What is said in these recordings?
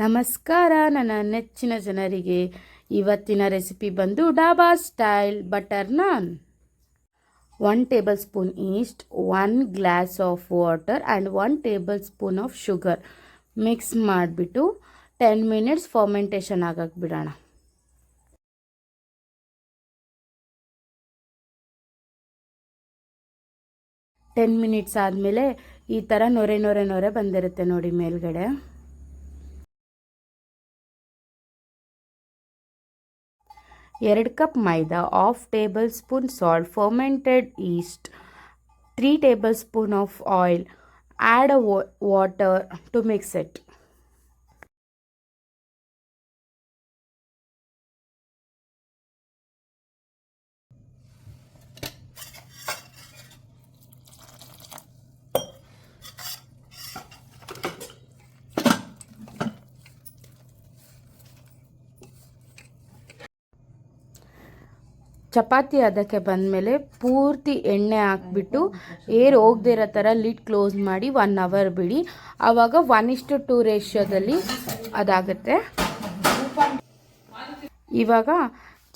ನಮಸ್ಕಾರ ನನ್ನ ನೆಚ್ಚಿನ ಜನರಿಗೆ. ಇವತ್ತಿನ ರೆಸಿಪಿ ಬಂದು dhaba style butter non. 1 table spoon East, 1 glass of water and 1 table spoon of sugar mix ಮಾಡಿಬಿಟ್ಟು 10 ಮಿನಿಟ್ಸ್ ಫರ್ಮೆಂಟೇಷನ್ ಆಗಕ್ಕೆ ಬಿಡೋಣ. ಟೆನ್ ಮಿನಿಟ್ಸ್ ಆದಮೇಲೆ ಈ ಥರ ನೊರೆ ಬಂದಿರುತ್ತೆ ನೋಡಿ ಮೇಲ್ಗಡೆ. ಎರಡು cup maida, 1/2 tablespoon salt, fermented yeast, 3 tablespoon of oil, add water to mix it. Chapati ಅದಕ್ಕೆ ಬಂದಮೇಲೆ ಪೂರ್ತಿ ಎಣ್ಣೆ ಹಾಕ್ಬಿಟ್ಟು ಏರ್ ಹೋಗದಿರೋ ಥರ ಲಿಡ್ ಕ್ಲೋಸ್ ಮಾಡಿ 1 ಅವರ್ ಬಿಡಿ. ಆವಾಗ 1:2 ರೇಷಿಯೋದಲ್ಲಿ ಅದಾಗುತ್ತೆ. ಇವಾಗ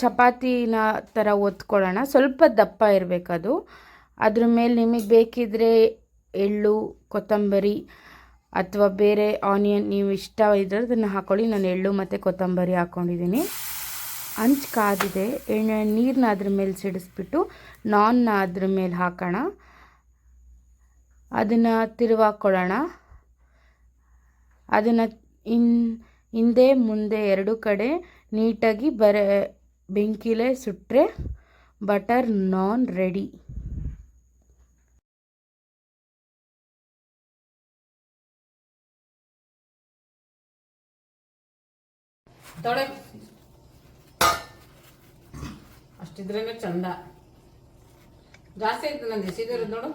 ಚಪಾತಿನ ಥರ ಒತ್ಕೊಳ್ಳೋಣ. ಸ್ವಲ್ಪ ದಪ್ಪ ಇರಬೇಕದು. ಅದ್ರ ಮೇಲೆ ನಿಮಗೆ ಬೇಕಿದ್ರೆ ಎಳ್ಳು, ಕೊತ್ತಂಬರಿ ಅಥವಾ ಬೇರೆ ಆನಿಯನ್ ನೀವು ಇಷ್ಟ ಇದ್ದರೆ ಅದನ್ನು ಹಾಕ್ಕೊಳ್ಳಿ. ನಾನು ಎಳ್ಳು ಮತ್ತು ಕೊತ್ತಂಬರಿ ಹಾಕ್ಕೊಂಡಿದ್ದೀನಿ. ಹಂಚು ಕಾದಿದೆ, ನೀರನ್ನ ಅದ್ರ ಮೇಲೆ ಸಿಡಿಸ್ಬಿಟ್ಟು ನಾನ್ನ ಅದ್ರ ಮೇಲೆ ಹಾಕೋಣ. ಅದನ್ನು ತಿರುವಾಕೊಳ್ಳೋಣ. ಅದನ್ನು ಹಿಂದೆ ಮುಂದೆ ಎರಡು ಕಡೆ ನೀಟಾಗಿ ಬೆಂಕಿಲೇ ಸುಟ್ಟರೆ ಬಟರ್ ನಾನ್ ರೆಡಿ. ಅಷ್ಟಿದ್ರೇನೆ ಚಂದ. ಜಾಸ್ತಿ ಆಯ್ತು ನಂದು ಎಸಿದಿರೋದು ನೋಡು.